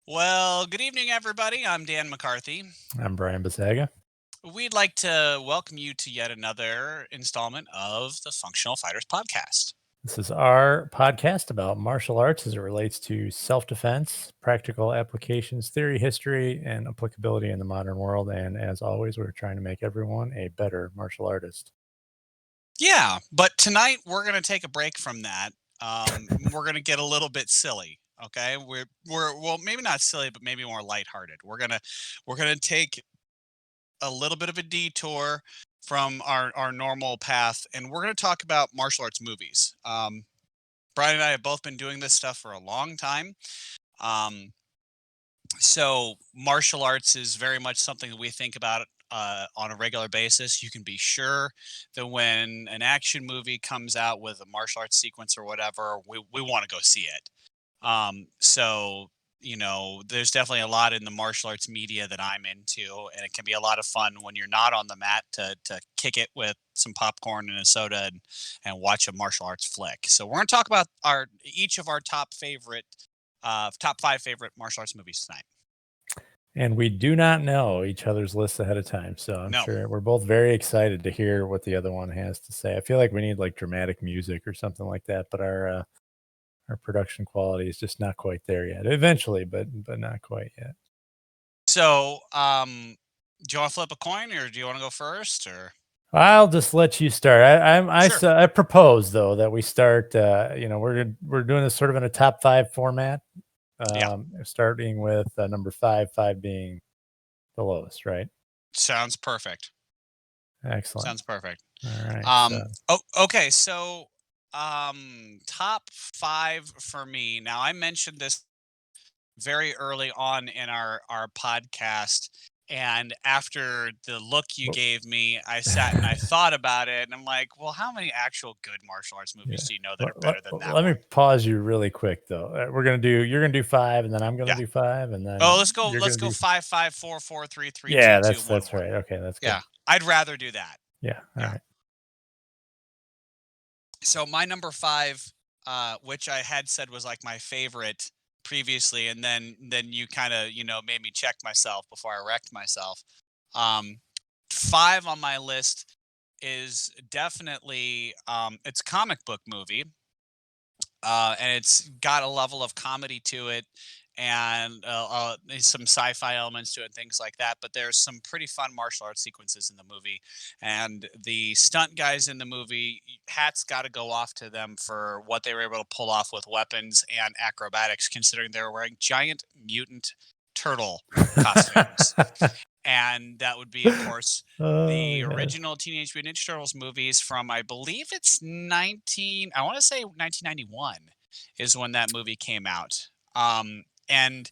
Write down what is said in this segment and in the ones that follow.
Well, good evening, everybody. I'm Dan McCarthy. I'm Brian Basaga. We'd like to welcome you to yet another installment of the Functional Fighters podcast. This is our podcast about martial arts as it relates to self defense, practical applications, theory, history, and applicability in the modern world. And as always, we're trying to make everyone a better martial artist. Yeah, but tonight we're going to take a break from that. We're going to get a little bit silly. Okay, we're well, maybe not silly, but maybe more lighthearted. We're gonna take a little bit of a detour from our normal path, and we're gonna talk about martial arts movies. Brian and I have both been doing this stuff for a long time. Um, so martial arts is very much something that we think about on a regular basis. You can be sure that when an action movie comes out with a martial arts sequence or whatever, we want to go see it. So there's definitely a lot in the martial arts media that I'm into, and it can be a lot of fun when you're not on the mat to kick it with some popcorn and a soda and watch a martial arts flick. So we're going to talk about our each of our top five favorite martial arts movies tonight. And we do not know each other's lists ahead of time. So I'm No. sure we're both very excited to hear what the other one has to say. I feel like we need like dramatic music or something like that, but our production quality is just not quite there yet. Eventually, but not quite yet. So, do you want to flip a coin, or do you want to go first? Or I'll just let you start. sure, I propose though that we start. We're doing this sort of in a top five format. yeah, Starting with number five, five being the lowest, right? sounds perfect. Excellent. Sounds perfect. All right. Oh, okay. So, top five for me. Now, I mentioned this very early on in our podcast. And after the look you Well, gave me, I sat and I thought about it, and I'm like, well, how many actual good martial arts movies yeah. do you know that are better than that Let me one? pause you really quick though. You're gonna do five, and then I'm gonna Yeah. do five, and Oh, then let's go. you're Let's gonna go do. five, five, four, four, three, three, two, Yeah, two, one, that's one. right. Okay, that's good. Yeah, I'd rather do that. Yeah. All Yeah. right. So my number five, which I had said was like my favorite previously, and then you kind of made me check myself before I wrecked myself. Um, Five on my list is definitely it's a comic book movie, and it's got a level of comedy to it and there's some sci-fi elements to it, things like that. But there's some pretty fun martial arts sequences in the movie, and the stunt guys in the movie, hats got to go off to them for what they were able to pull off with weapons and acrobatics, considering they were wearing giant mutant turtle costumes. And that would be, of course, Oh the yeah. original Teenage Mutant Ninja Turtles movies from, I believe it's 19, I want to say 1991 is when that movie came out. And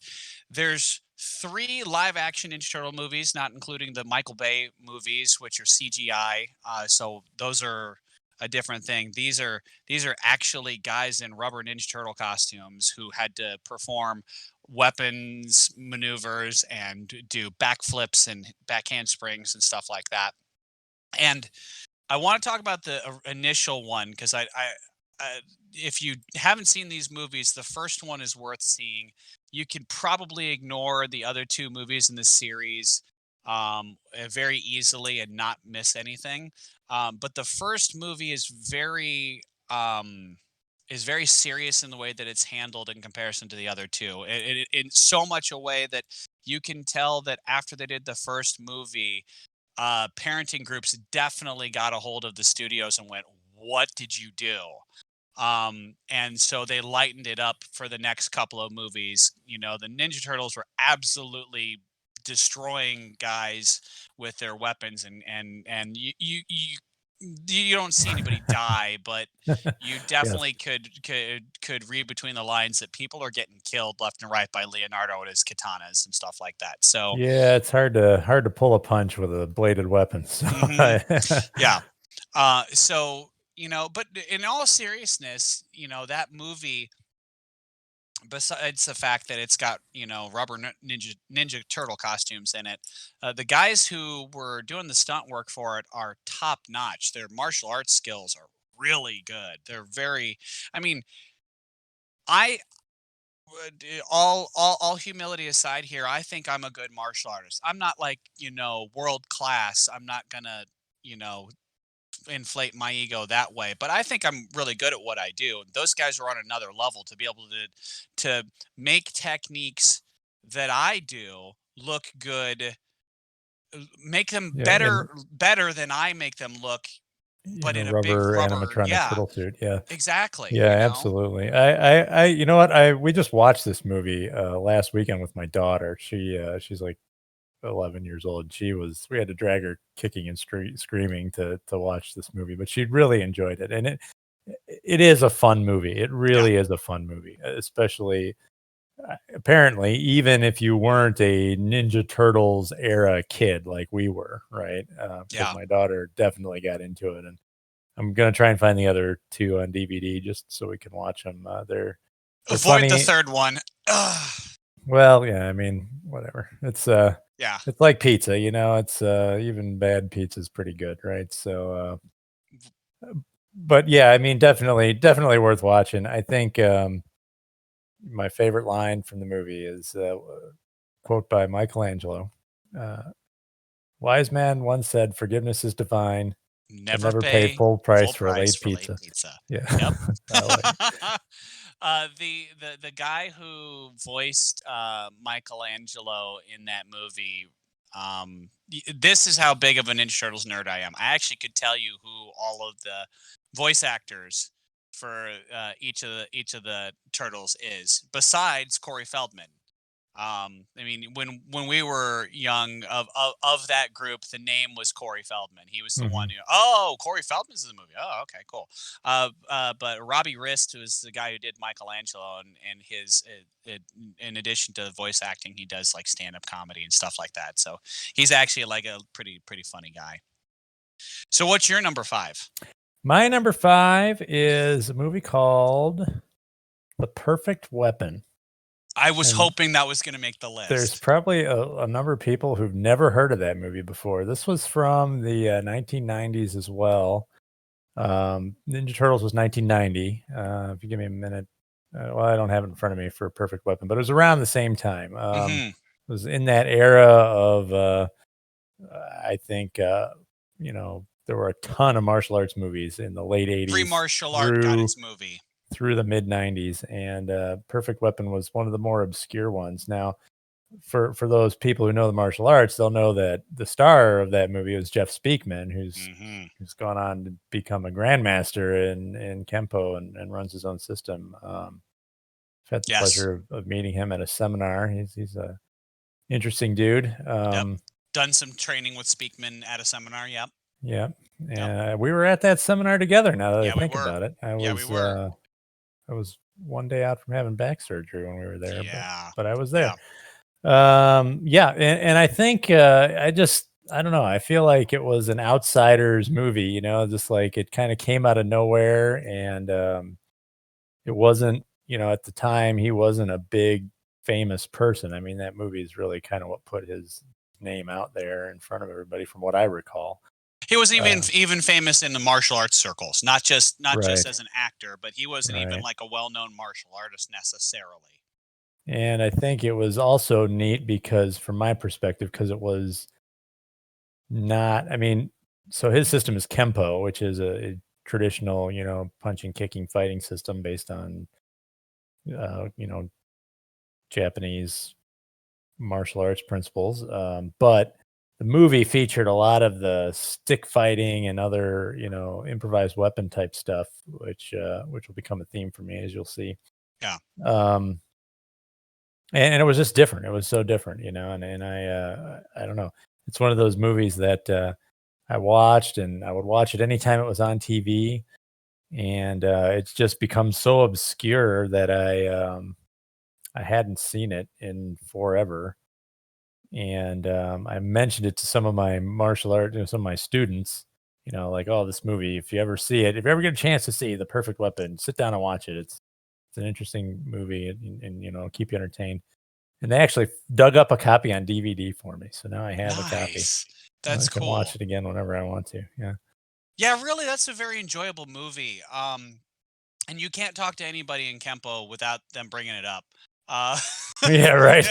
there's three live action Ninja Turtle movies, not including the Michael Bay movies, which are CGI. So those are a different thing. These are actually guys in rubber Ninja Turtle costumes who had to perform weapons maneuvers and do backflips and back handsprings and stuff like that. And I want to talk about the initial one because if you haven't seen these movies, the first one is worth seeing. You can probably ignore the other two movies in the series very easily and not miss anything. But the first movie is very serious in the way that it's handled in comparison to the other two. In so much a way that you can tell that after they did the first movie, parenting groups definitely got a hold of the studios and went, "What did you do?" And so they lightened it up for the next couple of movies. The Ninja Turtles were absolutely destroying guys with their weapons, and you don't see anybody die, but you Yes. definitely could read between the lines that people are getting killed left and right by Leonardo and his katanas and stuff like that. So, Yeah, it's hard to pull a punch with a bladed weapon. So hmm yeah. But in all seriousness, that movie, besides the fact that it's got, rubber ninja turtle costumes in it, the guys who were doing the stunt work for it are top notch. Their martial arts skills are really good. They're very, I mean, I all humility aside here, I think I'm a good martial artist. I'm not like, world class. I'm not gonna, you know, inflate my ego that way, but I think I'm really good at what I do. Those guys are on another level to be able to make techniques that I do look good, make them Yeah, better than I make them look, but in a in a big rubber rubber, animatronic yeah, turtle suit. Yeah. exactly, Yeah, absolutely. You know what? We just watched this movie last weekend with my daughter. She's like 11 years old. We had to drag her kicking and screaming to watch this movie, but she really enjoyed it. And it is a fun movie. It yeah, really is a fun movie, especially apparently, even if you weren't a Ninja Turtles era kid like we were, right? Because yeah. my daughter definitely got into it, and I'm gonna try and find the other two on DVD just so we can watch them. They're Avoid the funny. third one. Ugh. Well, yeah, I mean, whatever. Yeah. It's like pizza, you know. It's even bad pizza is pretty good, right? So, but yeah, I mean, definitely worth watching. I think my favorite line from the movie is quote by Michelangelo. Uh, Wise man once said, "Forgiveness is divine, but Never never pay pay full price full for a price late for late pizza." pizza. Yeah, Yep. I like it. The guy who voiced Michelangelo in that movie. This is how big of a Ninja Turtles nerd I am. I actually could tell you who all of the voice actors for each of the turtles is, besides Corey Feldman. I mean, when we were young, of that group, the name was Corey Feldman. He was the one Mhm. who, oh, Corey Feldman's in the movie. Oh, okay, cool. But Robbie Rist, who is the guy who did Michelangelo, and in addition to voice acting, he does like stand up comedy and stuff like that. So he's actually like a pretty funny guy. So what's your number five? My number 5 is a movie called The Perfect Weapon, I was and hoping that was going to make the there's list. probably a number of people who've never heard of that movie before. This was from the 1990s as well. Ninja Turtles was 1990. If you give me a minute, well, I don't have it in front of me for Perfect Weapon, but it was around the same time. Hmm. It was in that era of, I think, there were a ton of martial arts movies in the late Free 80s martial art got through its movie. through the mid 90s, and Perfect Weapon was one of the more obscure ones. Now, for those people who know the martial arts, they'll know that the star of that movie was Jeff Speakman, Hmm. who's gone on to become a grandmaster in Kempo and runs his own system. I've had the Yes. pleasure of meeting him at a seminar. He's a interesting dude. Yep. Done some training with Speakman at a seminar. Yep. Yeah, Yep. and we were at that seminar together. Now that I Yeah, we think were. about it, Yeah, we were. I was one day out from having back surgery when we were there, Yeah. but I was Yeah. there. Yeah, and I think I don't know. I feel like it was an outsiders movie, you know, just like it kind of came out of nowhere, and it wasn't, at the time he wasn't a big famous person. I mean, that movie is really kind of what put his name out there in front of everybody, from what I recall. He wasn't even Uh, even famous in the martial arts circles. Not just right, as an actor, but he wasn't even right. like a well-known martial artist necessarily. And I think it was also neat because, from my perspective, because it was not, I mean, so his system is Kempo, which is a traditional, punching, kicking, fighting system based on, uh, you know, Japanese martial arts principles. But the movie featured a lot of the stick fighting and other, improvised weapon type stuff, which will become a theme for me, as you'll see. Yeah. Um, and it was just different. It was so different, and I don't know. It's one of those movies that I watched, and I would watch it anytime it was on TV, and it's just become so obscure that I hadn't seen it in forever. And I mentioned it to some of my martial art, some of my students. Like, oh, this movie. If you ever see it, if you ever get a chance to see The Perfect Weapon, sit down and watch it. It's an interesting movie, and keep you entertained. And they actually dug up a copy on DVD for me, so now I have a copy. Nice. I That's can watch cool. it again whenever I want to. Yeah. Yeah, really, that's a very enjoyable movie. And you can't talk to anybody in Kempo without them bringing it up. Uh, Yeah, right.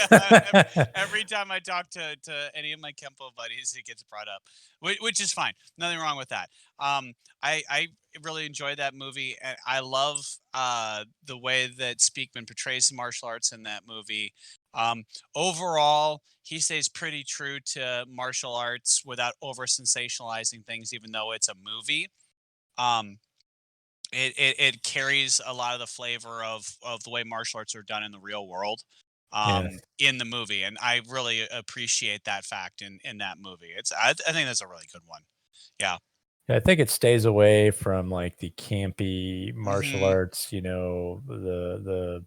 every time I talk to any of my Kempo buddies, it gets brought up, which is fine. Nothing wrong with that. I really enjoyed that movie, and I love the way that Speakman portrays the martial arts in that movie. Um, Overall, he stays pretty true to martial arts without over sensationalizing things, even though it's a movie. Um, it carries a lot of the flavor of the way martial arts are done in the real world, Yes. in the movie, and I really appreciate that fact in that movie. I think that's a really good one. Yeah. Yeah, I think it stays away from, like, the campy martial Hmm. arts, you know, the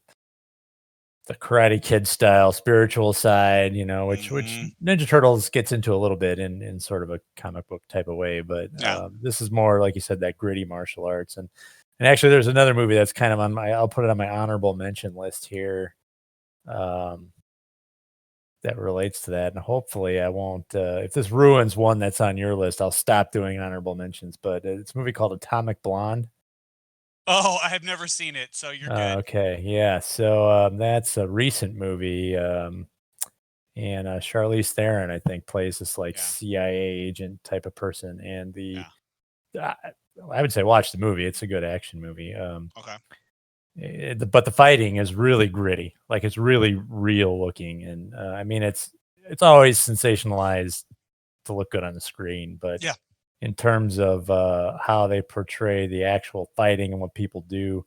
Karate Kid style spiritual side, you know, which Hmm. Ninja Turtles gets into a little bit in sort of a comic book type of way, but, Yeah. this is more, like you said, that gritty martial arts, and actually, there's another movie that's kind of on my I'll put it on my honorable mention list here, um, that relates to that, and hopefully I won't, if this ruins one that's on your list, I'll stop doing honorable mentions, but it's a movie called Atomic Blonde. Oh, I have never seen it, so you're good. Okay, yeah, so, that's a recent movie, and, Charlize Theron, I think, plays this, like, Yeah. CIA agent type of person, and Yeah. I I would say watch the movie, it's a good action movie, Okay. but the fighting is really gritty, like, it's really real looking, and, I mean, it's always sensationalized to look good on the screen, but Yeah. in terms of, how they portray the actual fighting and what people do,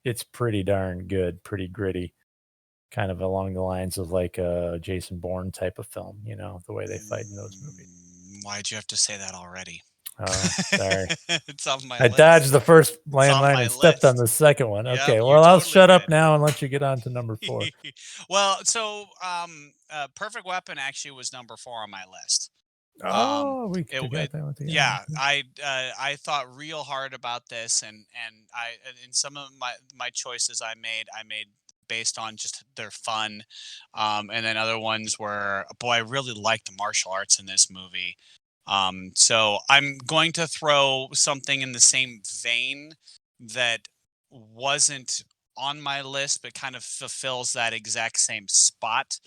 it's pretty darn good, pretty gritty, kind of along the lines of like a Jason Bourne type of film, you know, the way they fight in those movies. Why'd you have to say that already? Oh, sorry. It's off my I dodged list. the first It's off landmine my and stepped on list. the second one. Yep, Okay, you well, I'll totally shut up did. now and let you get on to number 4. Well, so Perfect Weapon actually was number 4 on my list. Um, Oh, we it, got it that one together. yeah, I thought real hard about this, and I in some of my choices I made based on just their fun, and then other ones were, boy, I really like the martial arts in this movie. So I'm going to throw something in the same vein that wasn't on my list, but kind of fulfills that exact same spot.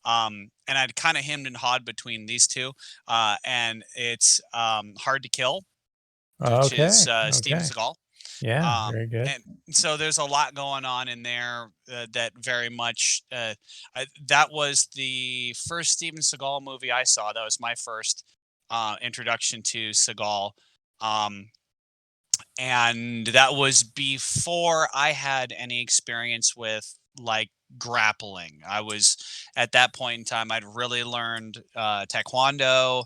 And I'd kind of hemmed and hawed between these two, and it's Hard to Kill, which is Okay, Steven okay. Seagal. Yeah, very good. And so there's a lot going on in there that very much. That was the first Steven Seagal movie I saw. That was my first introduction to Seagal. Um, and that was before I had any experience with like grappling. I was at that point in time I'd really learned taekwondo.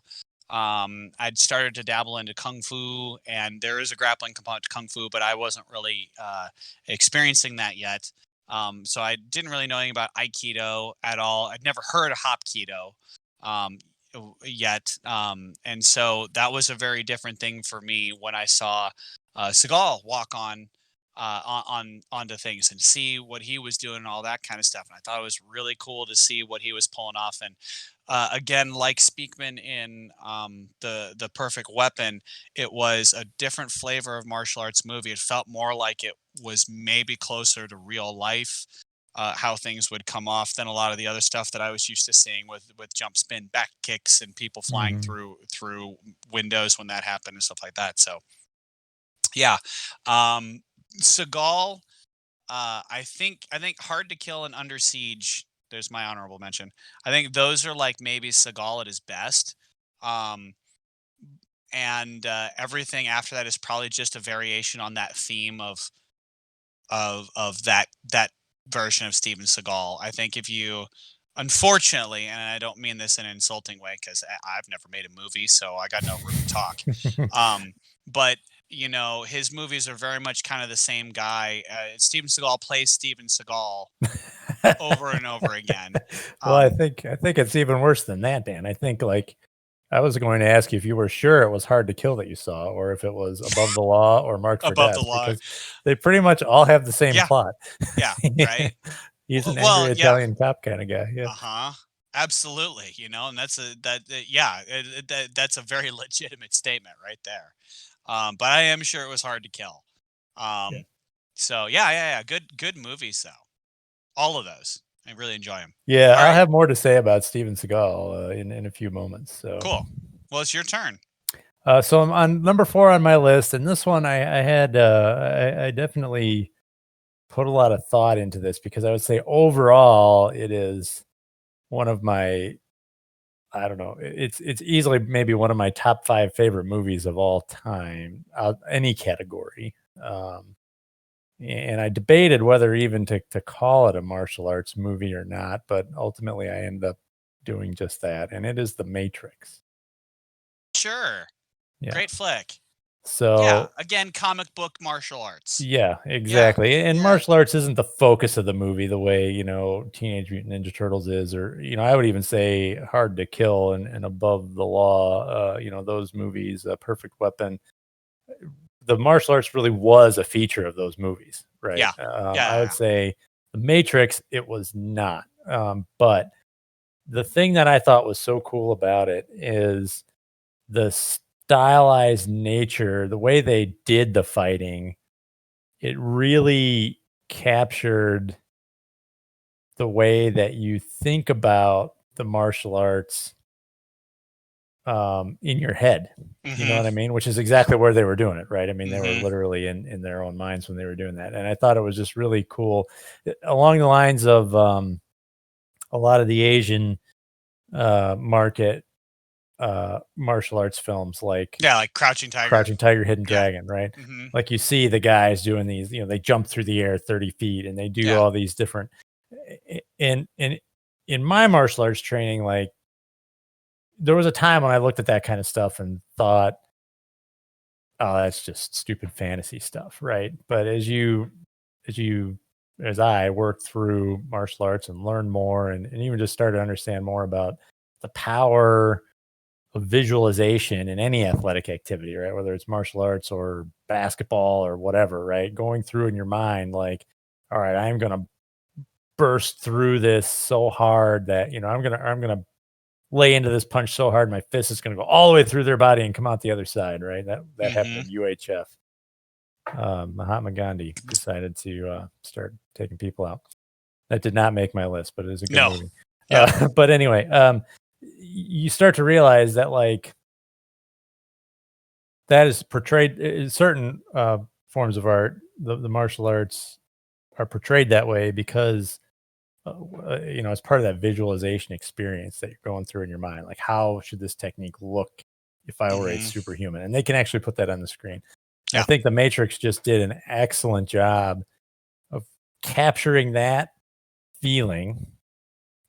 I'd started to dabble into kung fu, and there is a grappling component to kung fu, but I wasn't really experiencing that yet. So I didn't really know anything about aikido at all. I'd never heard of hapkido um, yet, and so that was a very different thing for me when I saw Seagal walk on onto things and see what he was doing and all that kind of stuff. And I thought it was really cool to see what he was pulling off. And again, like Speakman in the Perfect Weapon, it was a different flavor of martial arts movie. It felt more like it was maybe closer to real life. How things would come off than a lot of the other stuff that I was used to seeing with jump spin back kicks and people flying Mhm. through windows when that happened and stuff like that. So yeah. Um, Seagal, I think Hard to Kill and Under Siege, there's my honorable mention. I think those are like maybe Seagal at his best. Um, and everything after that is probably just a variation on that theme of that version of Steven Seagal. I think if you, unfortunately, and I don't mean this in an insulting way because I've never made a movie, so I got no room to talk. Um, but his movies are very much kind of the same guy. Steven Seagal plays Steven Seagal over and over again. Well, I Um, think I think it's even worse than that, Dan. I think, like, I was going to ask you if you were sure it was Hard to Kill that you saw, or if it was Above the Law or Marked for Above Death, the Law. because they pretty much all have the same Yeah, plot. yeah, Yeah. right. He's an angry Well, yeah. Italian cop kinda guy, yeah. Uh-huh. Absolutely, and that's yeah, that's a very legitimate statement right there. But I am sure it was Hard to Kill. Yeah. Um, so yeah, yeah, yeah, good movies though. All of those. I really enjoy them. Yeah, All I'll right. have more to say about Steven Seagal in a few moments. So, Cool. Well, it's your turn. so I'm on number 4 on my list, and this one I had I definitely put a lot of thought into this because I would say overall it is one of my I don't know, it's easily maybe one of my top 5 favorite movies of all time, any category. Um, and I debated whether even to call it a martial arts movie or not, but ultimately I ended up doing just that, and it is The Matrix. Sure. Yeah. Great flick. Yeah. So Again, comic book martial arts. yeah, Yeah. exactly. And Yeah. martial arts isn't the focus of the movie the way, Teenage Mutant Ninja Turtles is, or, I would even say Hard to Kill and Above the Law, those movies, Perfect Weapon. The martial arts really was a feature of those movies, right? Yeah. Yeah. I would Yeah. say The Matrix, it was not. But the thing that I thought was so cool about it is the stylized nature, the way they did the fighting. It really captured the way that you think about the martial arts, in your head. You know Mm-hmm. what I mean? Which is exactly where they were doing it, right? I mean, they were Mm-hmm. literally in their own minds when they were doing that, and I thought it was just really cool, along the lines of, a lot of the Asian, market, martial arts films like Yeah. Like Crouching Tiger. Crouching Tiger, Hidden Yeah. Dragon, right? Mm-hmm. Like, you see the guys doing these, they jump through the air 30 feet, and they do Yeah. all these different and in my martial arts training, like, there was a time when I looked at that kind of stuff and thought, "Oh, that's just stupid fantasy stuff," right? But as you as I worked through martial arts and learned more and even just started to understand more about the power of visualization in any athletic activity, right? Whether it's martial arts or basketball or whatever, right? Going through in your mind, like, all right, I'm gonna burst through this so hard that I'm gonna lay into this punch so hard my fist is gonna go all the way through their body and come out the other side, right? That happened Mm-hmm. in UHF. Mahatma Gandhi decided to start taking people out. That did not make my list, but it is a good No. movie. Yeah. But anyway, you start to realize that, like, that is portrayed in certain forms of art. The martial arts are portrayed that way because it's part of that visualization experience that you're going through in your mind. Like, how should this technique look if I were a Mm-hmm. superhuman? And they can actually put that on the screen. And I Yeah. think The Matrix just did an excellent job of capturing that feeling,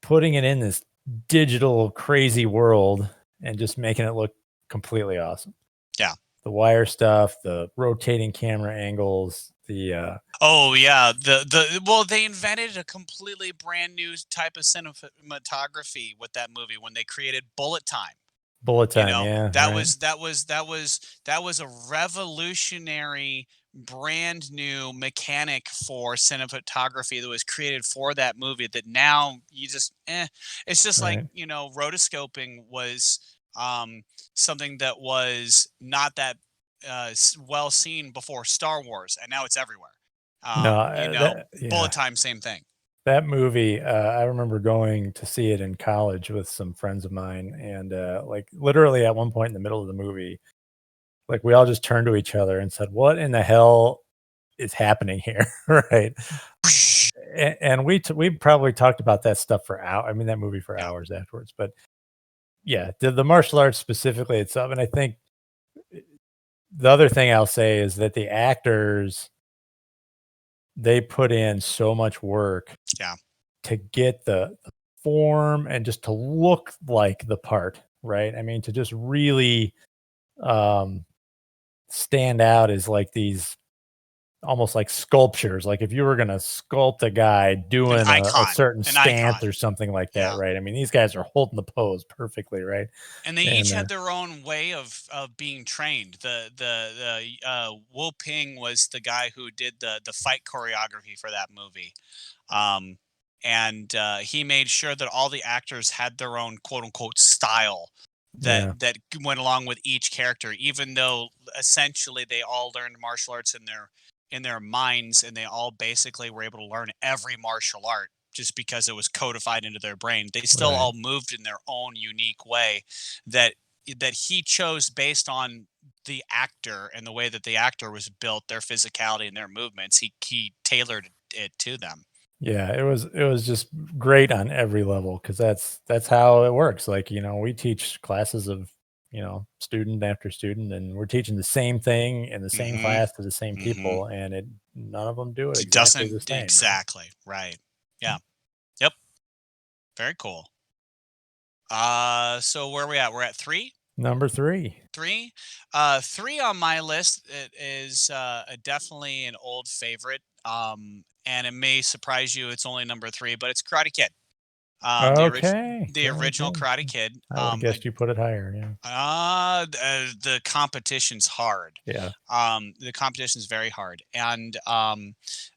putting it in this digital crazy world, and just making it look completely awesome. Yeah. The wire stuff, the rotating camera angles, Oh yeah, well, they invented a completely brand new type of cinematography with that movie when they created bullet time. bullet You time. know, Yeah, that right. was that was a revolutionary, brand new mechanic for cinematography that was created for that movie. That now you just, it's just like, Right. rotoscoping was something that was not that well seen before Star Wars, and now it's everywhere. No, Bullet yeah. time, same thing. That movie, I remember going to see it in college with some friends of mine, and, like, literally at one point in the middle of the movie, like, we all just turned to each other and said, "What in the hell is happening here?" Right? And we probably talked about that stuff for I mean, that movie for Yeah. hours afterwards, but yeah, the martial arts specifically itself, and I think the other thing I'll say is that the actors, they put in so much work Yeah. to get the form and just to look like the part, right? I mean, to just really, um, stand out as, like, these almost like sculptures. Like, if you were gonna sculpt a guy An doing a icon. certain An stance icon. or something like that, Yeah. right? I mean, these guys are holding the pose perfectly, right? And they each And, had their own way of being trained. The Wu Ping was the guy who did the fight choreography for that movie. Um, and he made sure that all the actors had their own quote unquote style yeah, that went along with each character, even though essentially they all learned martial arts in their minds, and they all basically were able to learn every martial art just because it was codified into their brain. They still Right. all moved in their own unique way that he chose based on the actor and the way that the actor was built, their physicality and their movements. He tailored it to them. Yeah, it was just great on every level because that's how it works. Like, we teach classes of, student after student, and we're teaching the same thing in the same Mhm. class to the same Mhm. people, and none of them do it It exactly the doesn't same, right? exactly, right. Yeah. Yep. Very cool. So where are we at? We're at 3? Number 3. 3? 3 on my list it is definitely an old favorite. And it may surprise you it's only number 3, but it's Karate Kid. Okay, The Karate original Kid. Karate Kid. I would've guessed you put it higher, yeah. The competition's hard. Yeah. The competition's very hard, and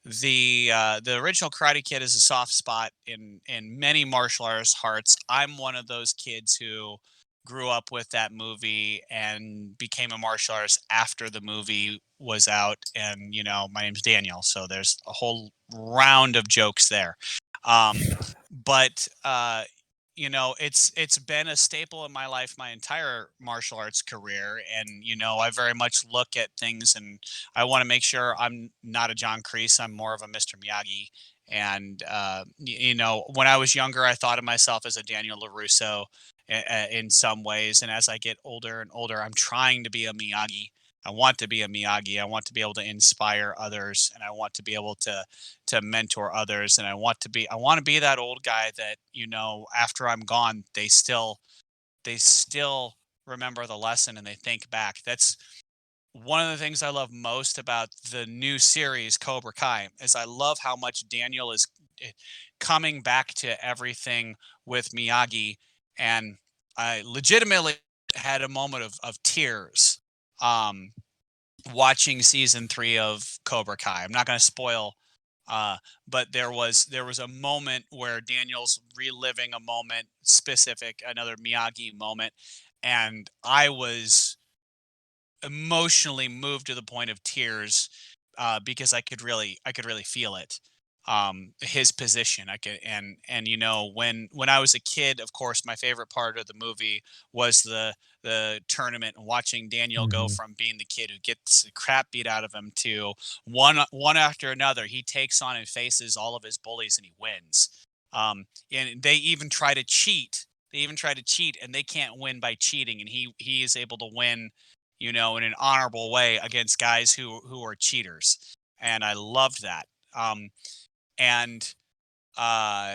the original Karate Kid is a soft spot in many martial arts hearts. I'm one of those kids who grew up with that movie and became a martial artist after the movie was out. And my name's Daniel, so there's a whole round of jokes there. But it's been a staple in my life my entire martial arts career. And I very much look at things, and I want to make sure I'm not a John Kreese. I'm more of a Mr. Miyagi. And when I was younger, I thought of myself as a Daniel LaRusso in some ways. And as I get older and older, I'm trying to be a Miyagi. I want to be a Miyagi. I want to be able to inspire others, and I want to be able to mentor others. And I want to be that old guy that after I'm gone, they still remember the lesson and they think back. That's one of the things I love most about the new series Cobra Kai is I love how much Daniel is eh, coming back to everything with Miyagi. And I legitimately had a moment of tears um watching season 3 of Cobra Kai. I'm not going to spoil, uh, but there was a moment where Daniel's reliving a moment specific, another Miyagi moment, and I was emotionally moved to the point of tears because I could really feel it. His position, I could, and when I was a kid, of course, my favorite part of the movie was the tournament and watching Daniel go Mhm. from being the kid who gets the crap beat out of him to one after another. He takes on and faces all of his bullies and he wins. And they even try to cheat. They even try to cheat, and they can't win by cheating. And he is able to win in an honorable way against guys who are cheaters. And I loved that. And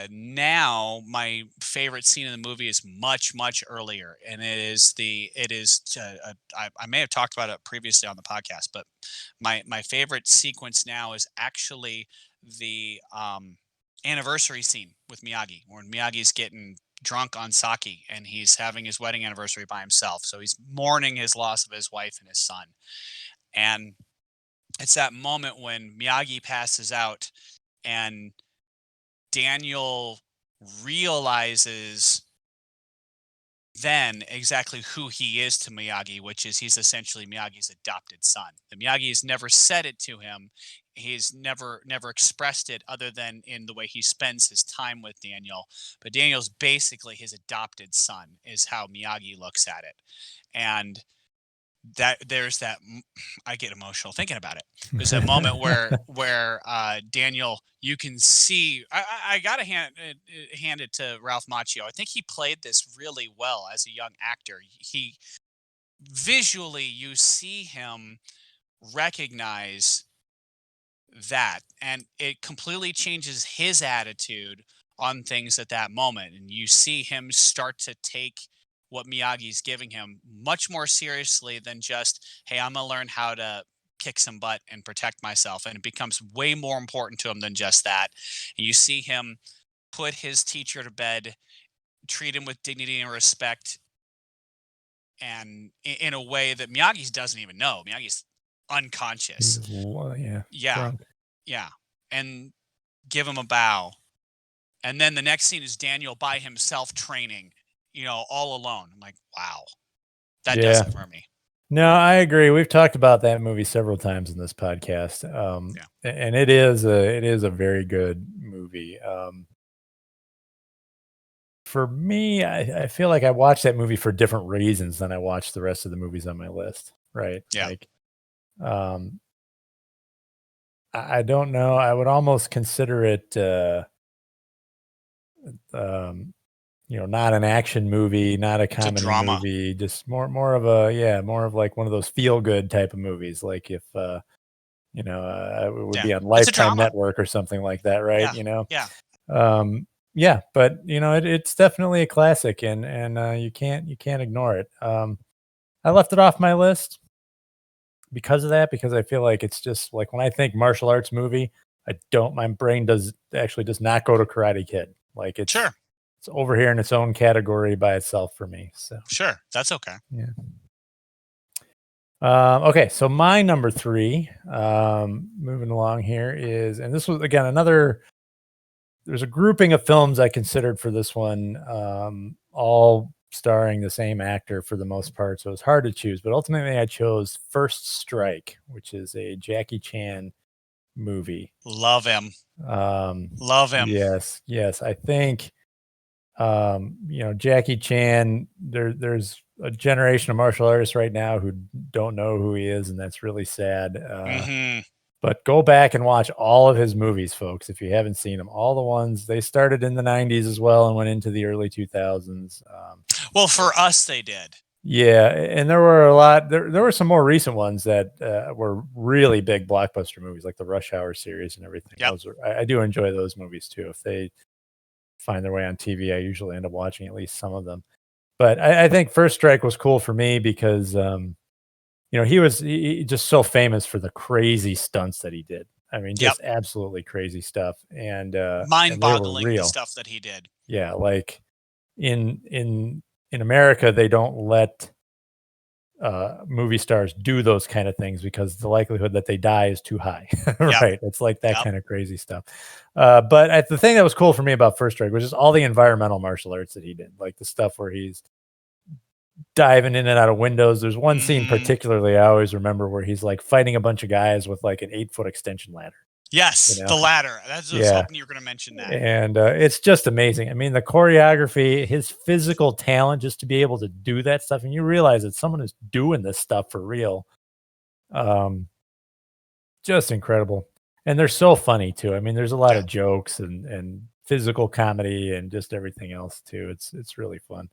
now my favorite scene in the movie is much much earlier, and I may have talked about it previously on the podcast, but my favorite sequence now is actually the anniversary scene with Miyagi, when Miyagi's getting drunk on sake and he's having his wedding anniversary by himself. So he's mourning his loss of his wife and his son. And it's that moment when Miyagi passes out and Daniel realizes then exactly who he is to Miyagi, which is he's essentially Miyagi's adopted son. The Miyagi has never said it to him. He's never expressed it other than in the way he spends his time with Daniel. But Daniel's basically his adopted son, is how Miyagi looks at it. And that there's that I get emotional thinking about it. There's a moment where Daniel, you can see. I gotta hand it to Ralph Macchio. I think he played this really well as a young actor. He visually, you see him recognize that, and it completely changes his attitude on things at that moment. And you see him start to take what Miyagi's giving him much more seriously than just, hey, I'm gonna learn how to kick some butt and protect myself. And it becomes way more important to him than just that. And you see him put his teacher to bed, treat him with dignity and respect, and in a way that Miyagi doesn't even know. Miyagi's He's unconscious. yeah, Yeah, drunk. yeah. And give him a bow. And then the next scene is Daniel by himself training, all alone. I'm like, wow, that does Yeah. it for me. No, I agree. We've talked about that movie several times in this podcast, Yeah. and it is a very good movie. For me, I feel like I watched that movie for different reasons than I watched the rest of the movies on my list, right? Yeah. Like, I don't know. I would almost consider it, um, not an action movie, not a It's a comedy drama. movie, just more of a more of like one of those feel good type of movies. Like if it would Yeah. be on It's a Lifetime drama. Network or something like that, right? Yeah. Yeah. Yeah, but it's definitely a classic, and you can't ignore it. I left it off my list because of that, because I feel like it's just like when I think martial arts movie, my brain does not go to Karate Kid. Like it's Sure. it's over here in its own category by itself for me. So Sure. That's okay. yeah. Okay, so my number three, moving along here is, and this was again another. There's a grouping of films I considered for this one, all starring the same actor for the most part, so it's hard to choose. But ultimately, I chose First Strike, which is a Jackie Chan movie. Love him. Um, Love him. yes, I think Jackie Chan. There's a generation of martial artists right now who don't know who he is, and that's really sad. Hmm. But go back and watch all of his movies, folks, if you haven't seen them. All the ones they started in the '90s as well and went into the early 2000s. Well, for us, they did. Yeah, and there were a lot. There were some more recent ones that were really big blockbuster movies, like the Rush Hour series and everything. Yep. I do enjoy those movies too. If they find their way on TV, I usually end up watching at least some of them. But I think First Strike was cool for me because he just so famous for the crazy stunts that he did. I mean, Yep. just absolutely crazy stuff, and they were Mind-boggling the real. stuff that he did. Yeah, like in America, they don't let movie stars do those kind of things because the likelihood that they die is too high. Yep. Right? It's like that Yep. kind of crazy stuff. But the thing that was cool for me about First Strike was just all the environmental martial arts that he did, like the stuff where he's diving in and out of windows. There's one scene Hmm. particularly I always remember where he's like fighting a bunch of guys with like an 8-foot extension ladder, you Yes, know? the ladder. That's I was Yeah. hoping you were going to mention that. And it's just amazing. I mean, the choreography, his physical talent just to be able to do that stuff. And you realize that someone is doing this stuff for real. Um, just incredible. And they're so funny too. I mean, there's a lot Yeah. of jokes and physical comedy and just everything else too. It's really fun.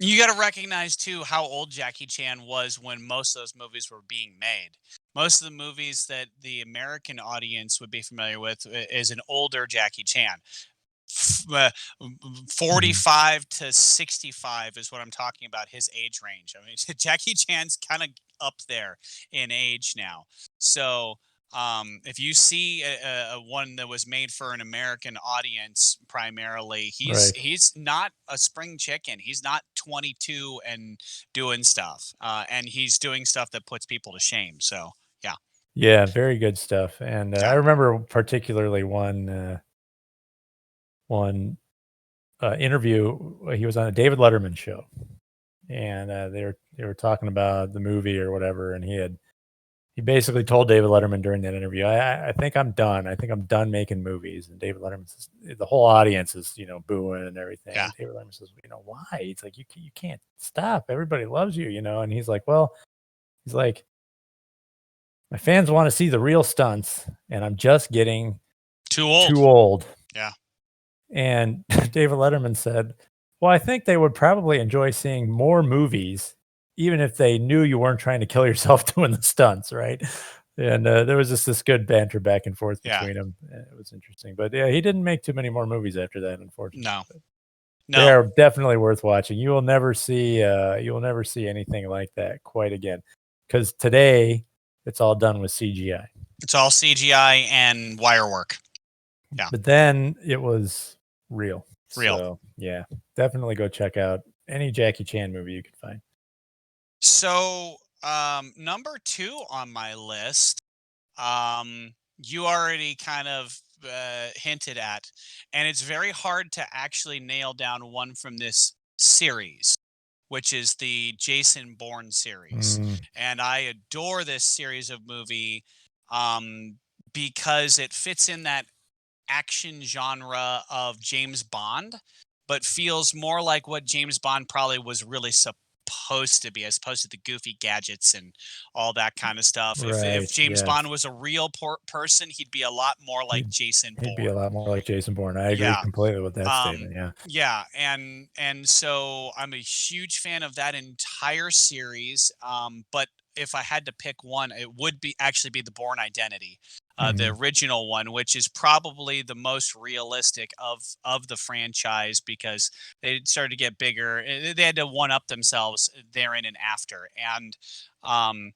You got to recognize too how old Jackie Chan was when most of those movies were being made. Most of the movies that the American audience would be familiar with is an older Jackie Chan. 45 to 65 is what I'm talking about, his age range. I mean, Jackie Chan's kind of up there in age now. So, if you see a one that was made for an American audience primarily, he's Right. he's not a spring chicken. He's not 22 and doing stuff, and he's doing stuff that puts people to shame. So, yeah, Yeah, very good stuff. And I yeah, remember particularly one interview. He was on a David Letterman show, and they were talking about the movie or whatever, and he basically told David Letterman during that interview, I think I'm done. I think I'm done making movies. And David Letterman says, the whole audience is, booing and everything. yeah, And David Letterman says, why? It's like, you can't stop. Everybody loves you. And he's like, well, he's like, my fans want to see the real stunts, and I'm just getting too old. too old. Yeah, And David Letterman said, well, I think they would probably enjoy seeing more movies, even if they knew you weren't trying to kill yourself doing the stunts, right? And there was just this good banter back and forth yeah, between them. It was interesting. But yeah, he didn't make too many more movies after that, unfortunately. no, But they no. are definitely worth watching. You will never see anything like that quite again. Because today it's all done with CGI. It's all CGI and wire work. Yeah, But then it was real. real. So yeah, definitely go check out any Jackie Chan movie you can find. So, number two on my list, you already kind of hinted at, and it's very hard to actually nail down one from this series, which is the Jason Bourne series. Mm, And I adore this series of movie um, because it fits in that action genre of James Bond, but feels more like what James Bond probably was really supposed to be, as opposed to the goofy gadgets and all that kind of stuff. If Right. James Bond Yes. was a real person, he'd be a lot more like He'd Jason he'd be a Bourne. lot more like Jason Bourne. I agree Yeah. completely with that statement. Yeah. Yeah, and so I'm a huge fan of that entire series. But if I had to pick one, it would be actually be the Bourne Identity, the Mhm. original one, which is probably the most realistic of the franchise because they started to get bigger. They had to one up themselves therein and after. And um,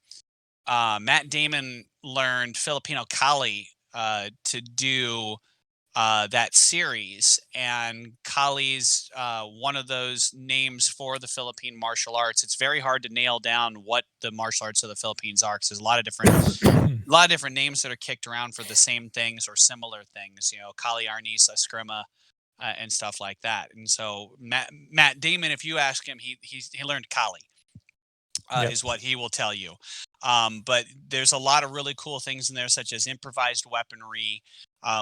Matt Damon learned Filipino Kali to do that series. And Kali's one of those names for the Philippine martial arts. It's very hard to nail down what the martial arts of the Philippines are because there's a lot of different names that are kicked around for the same things or similar things. You know, Kali Arnis, Eskrima, and stuff like that. And so Matt Damon, if you ask him, he learned Kali Yep. is what he will tell you. But there's a lot of really cool things in there, such as improvised weaponry,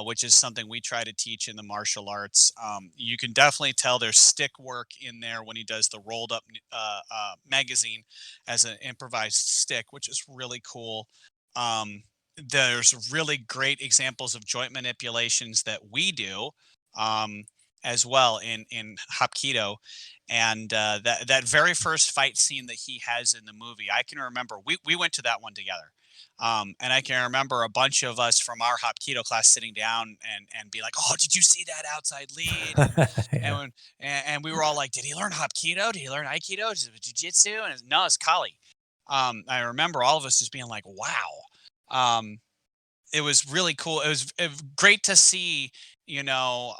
which is something we try to teach in the martial arts. You can definitely tell there's stick work in there when he does the rolled up magazine as an improvised stick, which is really cool. There's really great examples of joint manipulations that we do um, as well in Hapkido, and that very first fight scene that he has in the movie, I can remember we went to that one together. And I can remember a bunch of us from our Hapkido class sitting down and be like, "Oh, did you see that outside lead?" And Yeah. when, and we were all like, "Did he learn Hapkido? Did he learn Aikido? Is it Jiu-Jitsu?" And no, it's Kali. I remember all of us just being like, "Wow." Um, it was really cool. It was great to see, you know,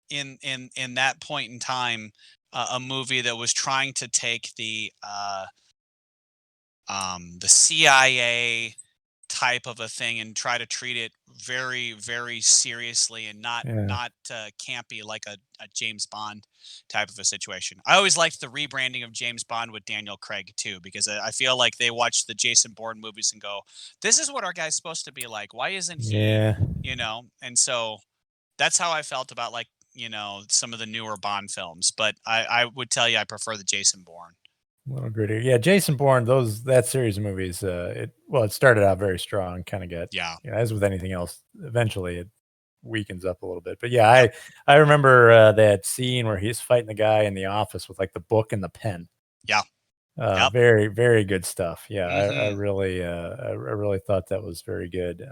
in that point in time, a movie that was trying to take the CIA type of a thing and try to treat it very very seriously and not Yeah. campy like a James Bond type of a situation. I always liked the rebranding of James Bond with Daniel Craig too because I feel like they watch the Jason Bourne movies and go, this is what our guy's supposed to be like, why isn't he, Yeah. and so that's how I felt about, like, some of the newer Bond films, but I would tell you I prefer the Jason Bourne. A little grittier. Yeah, Jason Bourne, that series of movies, it started out very strong, kinda got, Yeah. as with anything else, eventually it weakens up a little bit. But yeah, Yep. I remember, that scene where he's fighting the guy in the office with, like, the book and the pen. Yeah. Yep. Very, very good stuff. Yeah, Mhm. I really thought that was very good.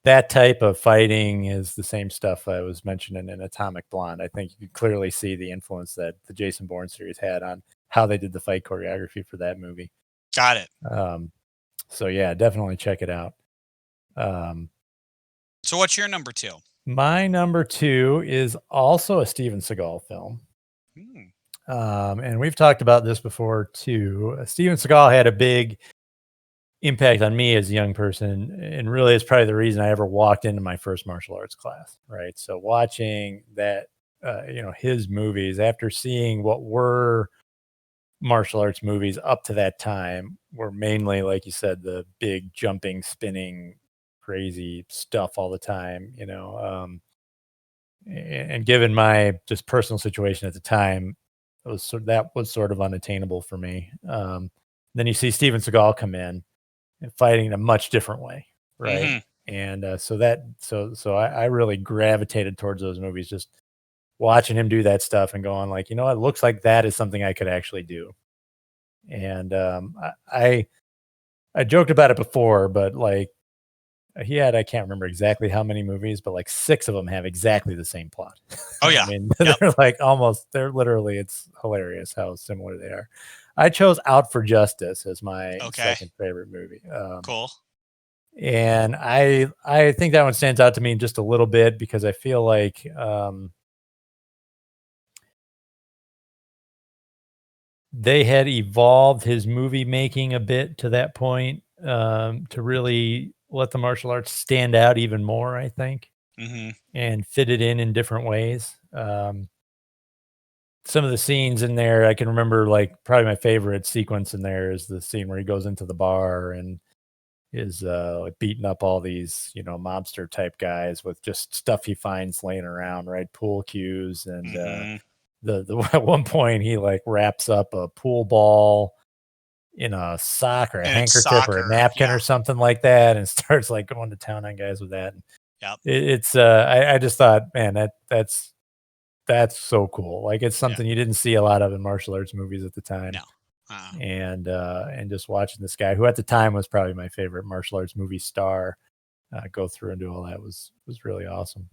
That type of fighting is the same stuff I was mentioning in Atomic Blonde. I think you could clearly see the influence that the Jason Bourne series had on how they did the fight choreography for that movie. Got it. Um, so yeah, definitely check it out. Um, So what's your number 2? my number 2 is also a Steven Seagal film. Mm. And we've talked about this before too. Steven Seagal had a big impact on me as a young person, and really it's probably the reason I ever walked into my first martial arts class, right? So watching that, his movies after seeing what were martial arts movies up to that time were mainly, like you said, the big jumping, spinning, crazy stuff all the time, and given my just personal situation at the time, that was sort of unattainable for me. Then you see Steven Seagal come in and fighting in a much different way, right? Mhm. And I really gravitated towards those movies, just watching him do that stuff and going like, it looks like that is something I could actually do. And I joked about it before, but like he had, I can't remember exactly how many movies, but like 6 of them have exactly the same plot. Oh, I yeah. mean, Yep. they're literally, it's hilarious how similar they are. I chose Out for Justice as my Okay. second favorite movie. Cool. And I think that one stands out to me just a little bit because I feel like, they had evolved his movie making a bit to that point, to really let the martial arts stand out even more, I think, Mhm. and fit it in different ways. Some of the scenes in there, I can remember, like, probably my favorite sequence in there is the scene where he goes into the bar and is like beating up all these, mobster type guys with just stuff he finds laying around, right? Pool cues and Mhm. the at one point he like wraps up a pool ball in a sock or a And it's handkerchief or a soccer. napkin Yeah. or something like that and starts like going to town on guys with that. Yep. It's I just thought, man, that's so cool. Like it's Yeah. something you didn't see a lot of in martial arts movies at the time. No. Uh, And just watching this guy who at the time was probably my favorite martial arts movie star go through and do all that was really awesome.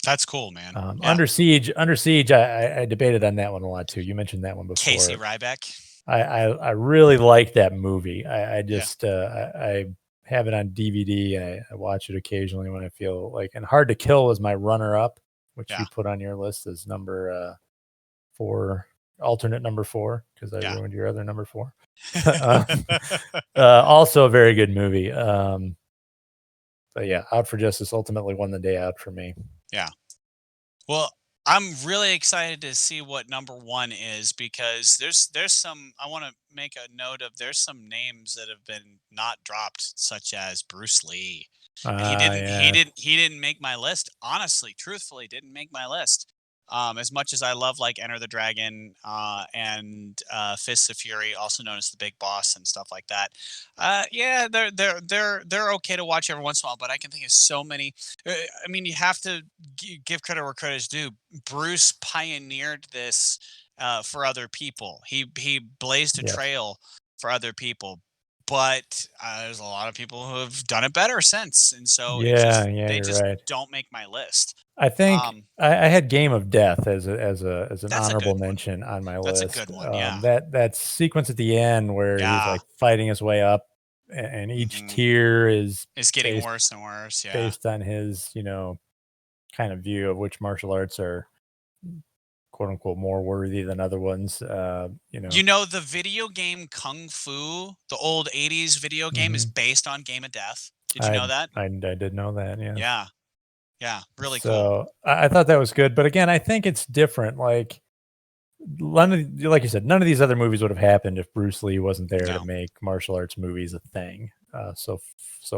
that's cool, man. Yeah. Under Siege, I debated on that one a lot too. You mentioned that one Casey before. Ryback. I really like that movie. I Yeah. just I have it on DVD. I watch it occasionally when I feel like. And Hard to Kill was my runner up, which Yeah. you put on your list as number 4, alternate number 4, because I Yeah. ruined your other number 4. um, also a very good movie. But yeah, Out for Justice ultimately won the day out for me. Yeah. Well, I'm really excited to see what number one is because there's some I want to make a note of there's some names that have been not dropped, such as Bruce Lee. And he Ah, didn't he yeah, didn't he didn't make my list. Honestly, truthfully, didn't make my list. As much as I love like Enter the Dragon and Fists of Fury, also known as the Big Boss and stuff like that. Yeah, they're okay to watch every once in a while, but I can think of so many. I mean, you have to give credit where credit is due. Bruce pioneered this for other people. He blazed a yes, trail for other people, but there's a lot of people who have done it better since, and so yeah, yeah. they You're just right. don't make my list. I think Um, I had Game of Death as an that's a honorable good one. mention on my That's a list. good one. Yeah, That sequence at the end where he's yeah. like fighting his way up, and each Hmm. tier is It's getting based worse and worse. Yeah. based on his kind of view of which martial arts are quote unquote more worthy than other ones. You know, the video game Kung Fu, the old 80s video game, is Mhm. based on Game of Death. Did you I know that? I did know that. Yes. Yeah. Yeah. Really cool. So I thought that was good, but again, I think it's different. Like like you said, none of these other movies would have happened if Bruce Lee wasn't there to No. make martial arts movies a thing. So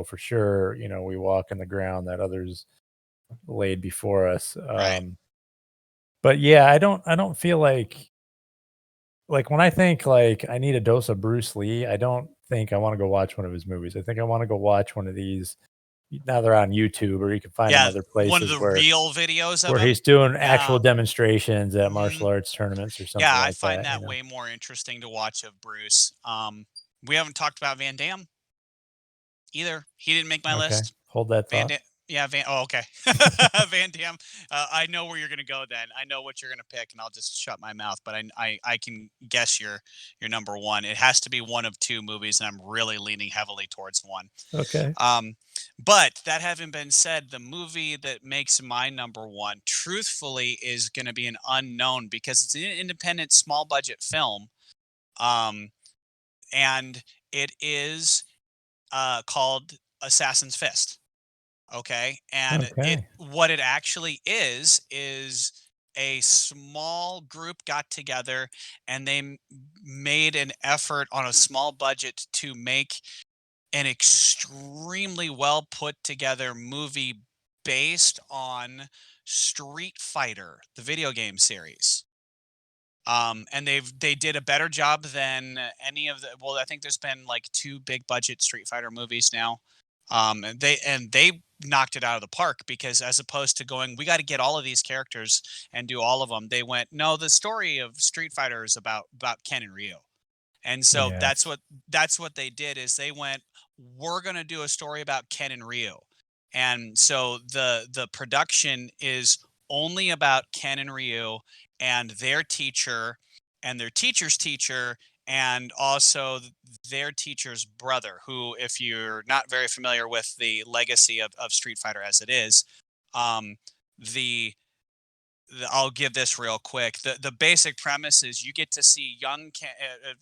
for sure, we walk in the ground that others laid before us. Right. But yeah, I don't feel like when I think like I need a dose of Bruce Lee, I don't think I want to go watch one of his movies. I think I want to go watch one of these. Now they're on YouTube, or you can find them Yeah. other One of places the where real videos of where him. he's doing Yeah. actual demonstrations at Hmm. martial arts tournaments or Yeah. something I like find that. that way more interesting to watch of Bruce. We haven't talked about Van Damme either. He didn't make my Okay, list. hold that Van thought. Dam yeah, oh, okay. Van Damme, I know where you're gonna go then. I know what you're gonna pick, and I'll just shut my mouth, but I can guess your number 1. It has to be one of 2 movies, and I'm really leaning heavily towards 1. Okay. Um, but that having been said, the movie that makes my number 1, truthfully, is gonna be an unknown because it's an independent, small budget film, um, and it is, called Assassin's Fist. Okay, and it Okay. what it actually is a small group got together and they made an effort on a small budget to make an extremely well put together movie based on Street Fighter, the video game series. And they did a better job than any of the well, I think there's been like 2 big budget Street Fighter movies now. And they knocked it out of the park because as opposed to going, we got to get all of these characters and do all of them, they went, no, the story of Street Fighter is about Ken and Ryu. And so that's Yes. what they did is they went, we're going to do a story about Ken and Ryu. And so the production is only about Ken and Ryu and their teacher and their teacher's teacher and also their teacher's brother, who, if you're not very familiar with the legacy of Street Fighter as it is, um, the I'll give this real quick. The basic premise is you get to see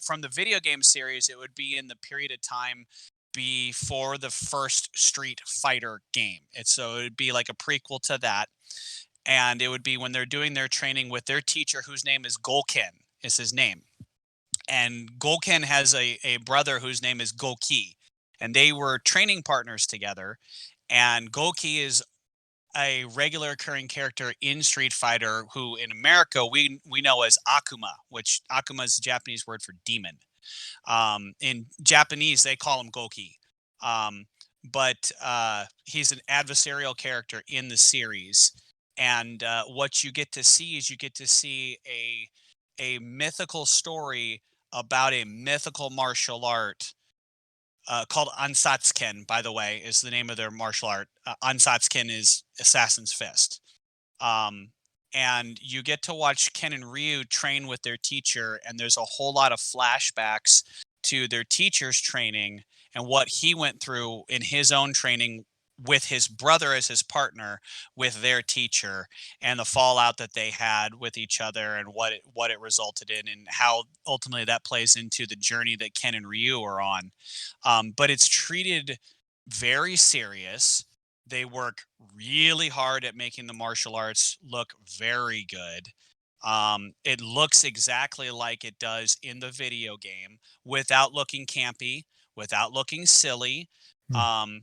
from the video game series. It would be in the period of time before the first Street Fighter game. It would be like a prequel to that, and it would be when they're doing their training with their teacher, whose name is Golken. Is his name, and Golken has a brother whose name is Goki, and they were training partners together. And Goki is a regular occurring character in Street Fighter, who in America we know as Akuma, which Akuma is the Japanese word for demon. In Japanese, they call him Goki. Um, but he's an adversarial character in the series. And what you get to see is you get to see a mythical story about a mythical martial art called Ansatsuken, by the way, is the name of their martial art. Ansatsuken is Assassin's Fist. Um, and you get to watch Ken and Ryu train with their teacher, and there's a whole lot of flashbacks to their teacher's training and what he went through in his own training with his brother as his partner with their teacher, and the fallout that they had with each other, and what it resulted in, and how ultimately that plays into the journey that Ken and Ryu are on. But it's treated very serious. They work really hard at making the martial arts look very good. It looks exactly like it does in the video game without looking campy, without looking silly. Hmm.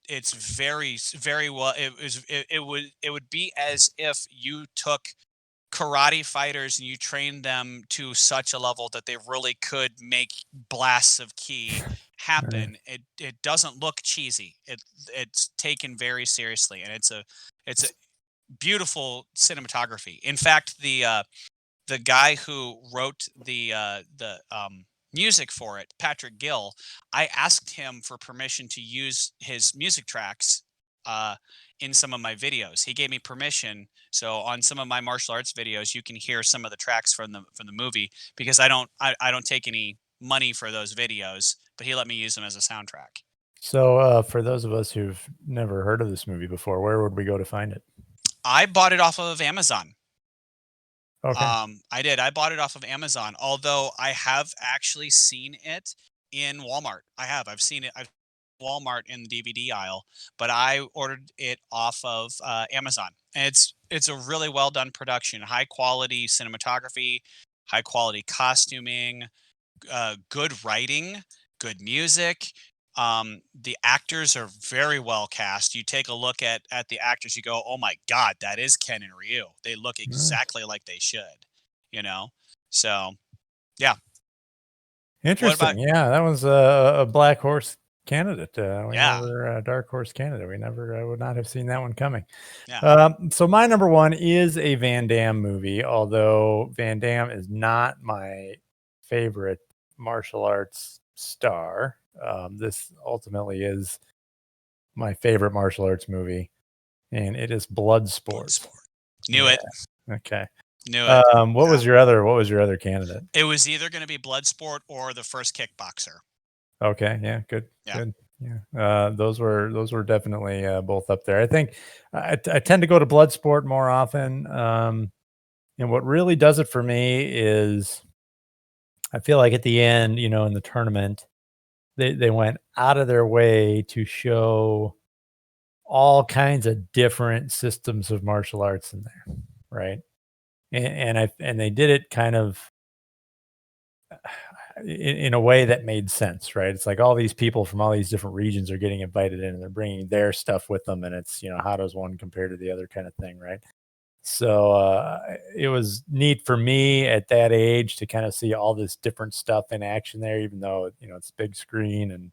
It's very well. It would be as if you took karate fighters and you train them to such a level that they really could make blasts of ki Right. happen. It doesn't look cheesy. It's taken very seriously, and it's a beautiful cinematography. In fact, the guy who wrote the music for it, Patrick Gill, I asked him for permission to use his music tracks uh, in some of my videos. He gave me permission, so on some of my martial arts videos, you can hear some of the tracks from the movie, because I don't take any money for those videos, but he let me use them as a soundtrack. So, for those of us who've never heard of this movie before, where would we go to find it? I bought it off of Amazon. Okay. I did. I bought it off of Amazon, although I have actually seen it in Walmart. I've seen it. I've Walmart in the DVD aisle, but I ordered it off of Amazon. And it's a really well done production, high quality cinematography, high quality costuming, good writing, good music. The actors are very well cast. You take a look at the actors, you go, "Oh my God, that is Ken and Ryu. They look Nice. exactly like they should." You know, so yeah. What about Interesting. Yeah, that was a black horse candidate. We yeah, never dark horse candidate. We never would not have seen that one coming. yeah, So my number one is a Van Damme movie, although Van Damme is not my favorite martial arts star. This ultimately is my favorite martial arts movie, and it is Bloodsport. Bloodsport. Knew Yeah. it. Okay. Knew it. Yeah. What was your other candidate? It was either going to be Bloodsport or the first Kickboxer. Okay, yeah, good, Yeah. good. Yeah, those were definitely both up there. I think I tend to go to Bloodsport more often. And what really does it for me is I feel like at the end, in the tournament, they went out of their way to show all kinds of different systems of martial arts in there, right? And they did it kind of in a way that made sense, right? It's like all these people from all these different regions are getting invited in and they're bringing their stuff with them. And it's, how does one compare to the other kind of thing, right? So it was neat for me at that age to kind of see all this different stuff in action there, even though, it's big screen and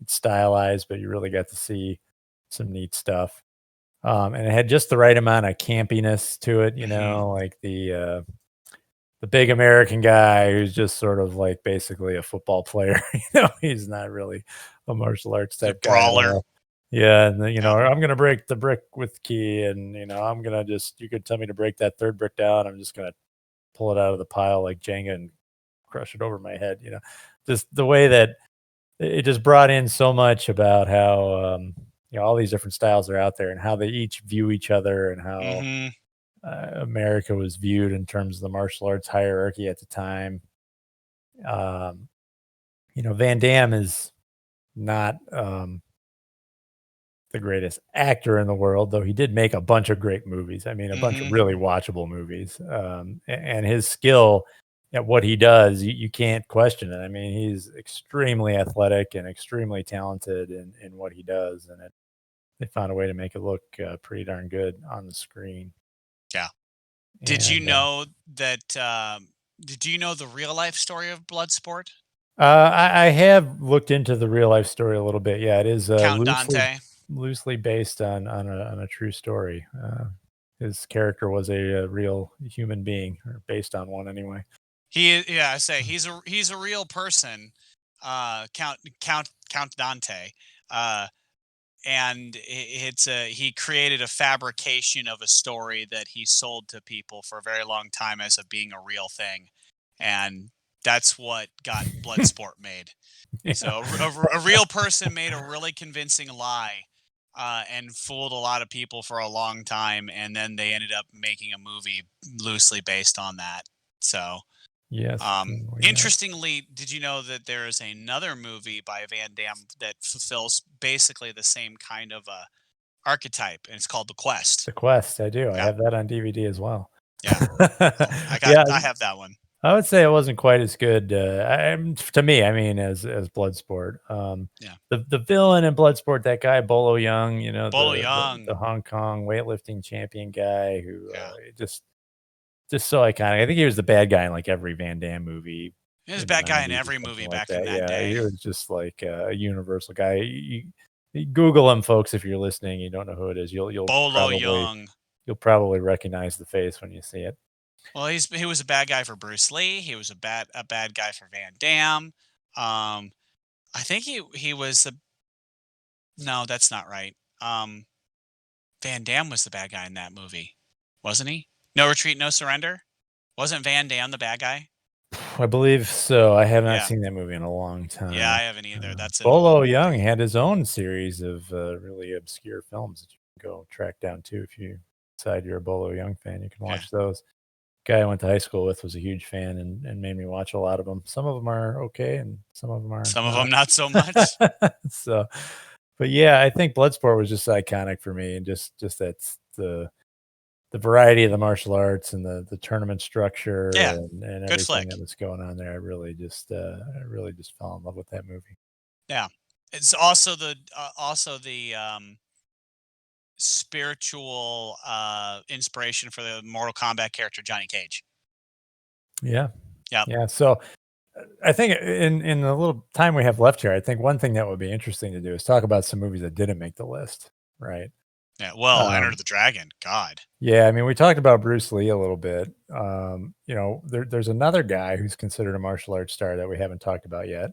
it's stylized, but you really got to see some neat stuff. And it had just the right amount of campiness to it, Hmm. like the big American guy who's just sort of like basically a football player. He's not really a martial arts The type guy at brawler. all. Yeah, and then, Yeah. I'm gonna break the brick with key, and I'm gonna just you could tell me to break that third brick down. I'm just gonna pull it out of the pile like Jenga and crush it over my head. Just the way that it just brought in so much about how all these different styles are out there and how they each view each other and how Hmm. America was viewed in terms of the martial arts hierarchy at the time. Um, Van Damme is not the greatest actor in the world, though he did make a bunch of great movies. I mean, a bunch of Hmm. really watchable movies. And his skill at what he does, you can't question it. I mean, he's extremely athletic and extremely talented in what he does, and they found a way to make it look pretty darn good on the screen. Yeah. Did you And know that? Did you know the real life story of Bloodsport? I have looked into the real life story a little bit. Yeah, it is Count Dante. loosely based on a true story. His character was a real human being, or based on one anyway. Yeah, I say he's a real person. Count Dante. Uh, and he created a fabrication of a story that he sold to people for a very long time as of being a real thing, and that's what got Bloodsport made. Yeah. So a real person made a really convincing lie, and fooled a lot of people for a long time, and then they ended up making a movie loosely based on that. So Yes. We got. interestingly, did you know that there is another movie by Van Damme that fulfills basically the same kind of archetype, and it's called The Quest. The Quest, I do. I Yeah, have that on DVD as well. yeah. Well, Yeah, I have that one. I would say it wasn't quite as good, to me, I mean, as Bloodsport. Yeah, The villain in Bloodsport, that guy Bolo Young, Bolo the Young. Hong Kong weightlifting champion guy who, Yeah, just so iconic. I think he was the bad guy in, like, every Van Damme movie he was a in the bad guy in '90s or every something movie like back in that. that Yeah, day. he was just like a universal guy. You Google him, folks, if you're listening, you don't know who it is, Bolo Young. you'll probably recognize the face when you see it. Well, he was a bad guy for Bruce Lee. He was a bad guy for Van Damme. Um, I think he was the no, that's not right. Van Damme was the bad guy in that movie, wasn't he? No Retreat, No Surrender. Wasn't Van Damme the bad guy? I believe so. I have not Yeah, seen that movie in a long yeah, I time. haven't either. That's an old Bolo Young movie. had his own series of really obscure films that you can go track down too if you decide you're a Bolo Young fan. You can Yeah, watch those. Guy I went to high school with was a huge fan and made me watch a lot of them. Some of them are okay, and some of them are some of them not. not so much. So, but yeah, I think Bloodsport was just iconic for me, and just that's the variety of the martial arts and the tournament structure Yeah, and good everything flick. that was going on there. I really just fell in love with that movie. Yeah, it's also the spiritual inspiration for the Mortal Kombat character Johnny Cage. Yeah. Yep. Yeah. So I think in the little time we have left here, I think one thing that would be interesting to do is talk about some movies that didn't make the list, right? Yeah. Well, Enter Um, the Dragon. God. yeah, I mean, we talked about Bruce Lee a little bit. There's another guy who's considered a martial arts star that we haven't talked about yet,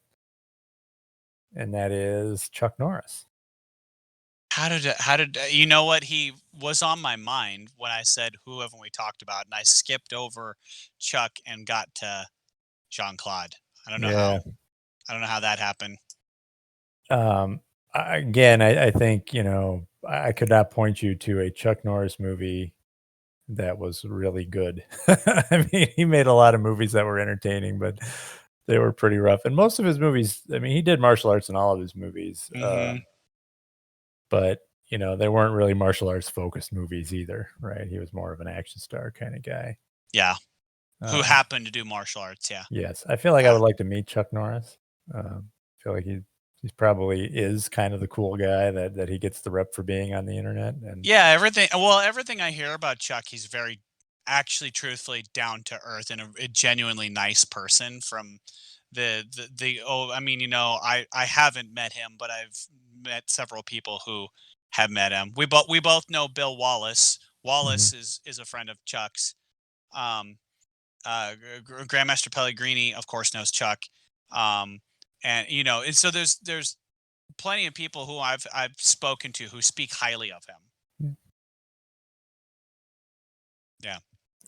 and that is Chuck Norris. How did you know what he was on my mind when I said who haven't we talked about, and I skipped over Chuck and got to Jean Claude. I don't know Yeah. how. I don't know how that happened. Um, Again, I think, I could not point you to a Chuck Norris movie that was really good. I mean, he made a lot of movies that were entertaining, but they were pretty rough. And most of his movies, I mean, he did martial arts in all of his movies, Hmm. but they weren't really martial arts focused movies either, right? He was more of an action star kind of guy. Yeah. Who Um, happened to do martial arts? Yeah. yes, I feel like I Yeah. would like to meet Chuck Norris. I feel like he's probably is kind of the cool guy that he gets the rep for being on the internet. And Yeah, everything I hear about Chuck, he's very actually truthfully down to earth and a genuinely nice person from I mean, I haven't met him, but I've met several people who have met him. We both know Bill Wallace. Mhm. Wallace is a friend of Chuck's. Um Grandmaster Pellegrini of course knows Chuck. Um and and so there's plenty of people who I've spoken to who speak highly of him. Yeah. Yeah.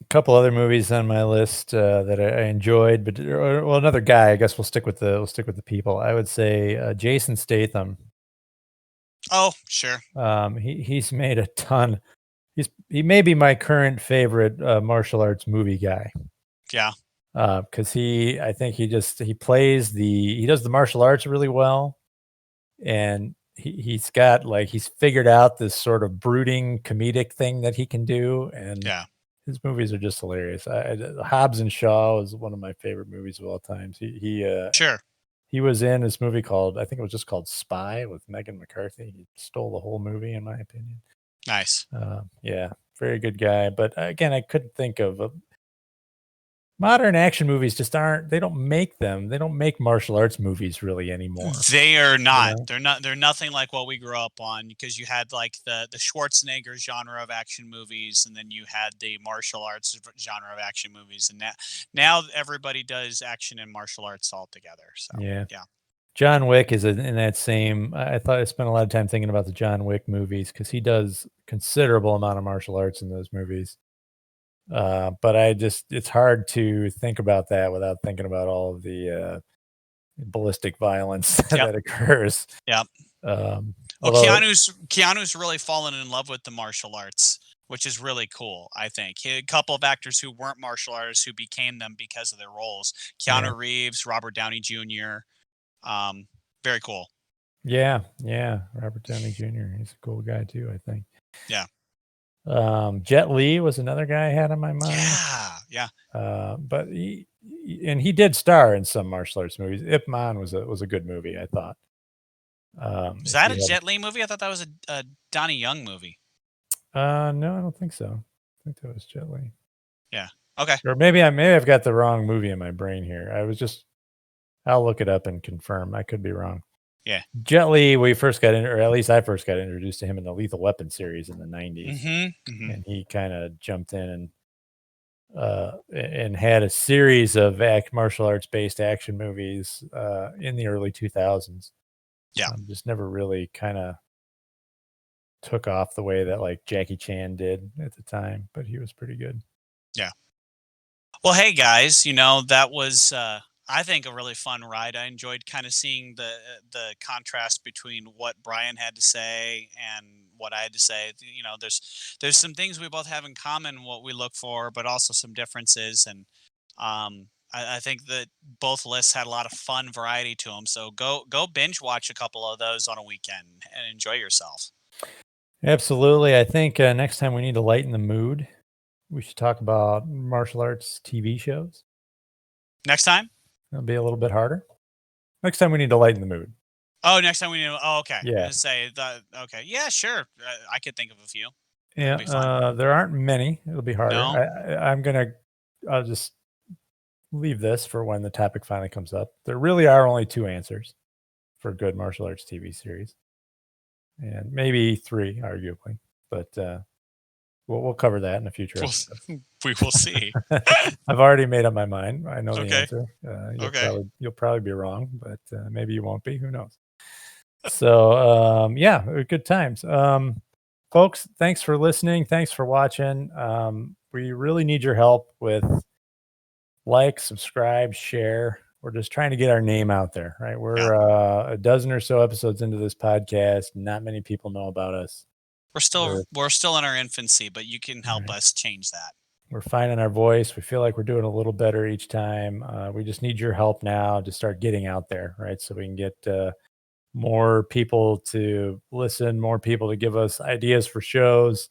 A couple other movies on my list that I enjoyed, but well, another guy. I guess we'll stick with the people. I would say Jason Statham. Oh, sure. He's made a ton. He may be my current favorite martial arts movie guy. Yeah. Because I think he does the martial arts really well, and he's figured out this sort of brooding comedic thing that he can do, and Yeah. his movies are just hilarious. Hobbs and Shaw is one of my favorite movies of all times. Sure. He was in this movie called, I think it was just called Spy with Megan McCarthy. He stole the whole movie, in my opinion. Nice. Yeah, very good guy. But again, I couldn't think of modern action movies. Just aren't. They don't make them. They don't make martial arts movies really anymore. They are not. know? They're not. They're nothing like what we grew up on, because you had like the Schwarzenegger genre of action movies, and then you had the martial arts genre of action movies, and now everybody does action and martial arts all together. So Yeah. yeah. John Wick is in that same. I thought I spent a lot of time thinking about the John Wick movies because he does considerable amount of martial arts in those movies. But it's hard to think about that without thinking about all of the ballistic violence Yep. that occurs. Yep. Well, Although, Keanu's really fallen in love with the martial arts, which is really cool. I think a couple of actors who weren't martial artists who became them because of their roles. Keanu yeah, Reeves, Robert Downey Jr. Very cool. yeah, Robert Downey Jr. He's a cool guy too, I think. Yeah. Jet Li was another guy I had on my mind. Yeah. But he did star in some martial arts movies. Ip Man was a good movie, I thought. Is that a Jet Li movie? I thought that was a Donnie Young movie. No, I don't think so. I think that was Jet Li. Yeah. Okay. Or maybe I've got the wrong movie in my brain here. I'll look it up and confirm. I could be wrong. Yeah. Jet Li, or at least I first got introduced to him in the Lethal Weapon series in the 90s. And he kind of jumped in and had a series of martial arts based action movies in the early 2000s. Yeah. Just never really kind of took off the way that like Jackie Chan did at the time, but he was pretty good. Yeah. Well, hey guys, that was I think a really fun ride. I enjoyed kind of seeing the contrast between what Brian had to say and what I had to say. There's some things we both have in common, what we look for, but also some differences. And I think that both lists had a lot of fun variety to them. So go binge watch a couple of those on a weekend and enjoy yourself. Absolutely. I think next time we need to lighten the mood. We should talk about martial arts TV shows. Next time? It'll be a little bit harder. Next time we need to lighten the mood. Oh, next time we need to. Oh, okay. Yeah. Okay. Yeah, sure. I could think of a few. Yeah. There aren't many. It'll be harder. No. I'll just leave this for when the topic finally comes up. There really are only two answers for good martial arts TV series, and maybe three, arguably. But we'll cover that in a future episode. We will see. I've already made up my mind. I know the Okay. answer. You'll probably be wrong, but maybe you won't be. Who knows? So yeah, good times. Folks, thanks for listening. Thanks for watching. We really need your help with like, subscribe, share. We're just trying to get our name out there, right? We're a dozen or so episodes into this podcast. Not many people know about us. We're still in our infancy, but you can help us change that. We're finding our voice. We feel like we're doing a little better each time. We just need your help now to start getting out there, right? So we can get more people to listen, more people to give us ideas for shows,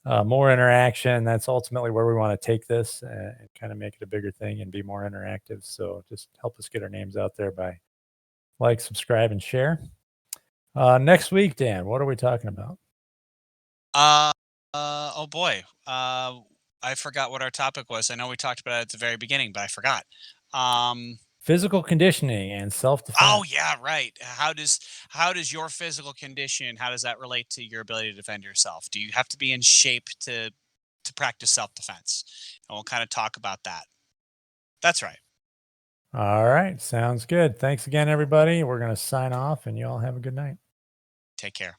more interaction. That's ultimately where we want to take this and kind of make it a bigger thing and be more interactive. So just help us get our names out there by like, subscribe, and share. Next week, Dan, what are we talking about? Oh boy. I forgot what our topic was. I know we talked about it at the very beginning, but I forgot. Physical conditioning and self-defense. Oh yeah, right. How does your physical condition, how does that relate to your ability to defend yourself? Do you have to be in shape to practice self-defense? And we'll kind of talk about that. That's right. All right. Sounds good. Thanks again, everybody. We're going to sign off, and you all have a good night. Take care.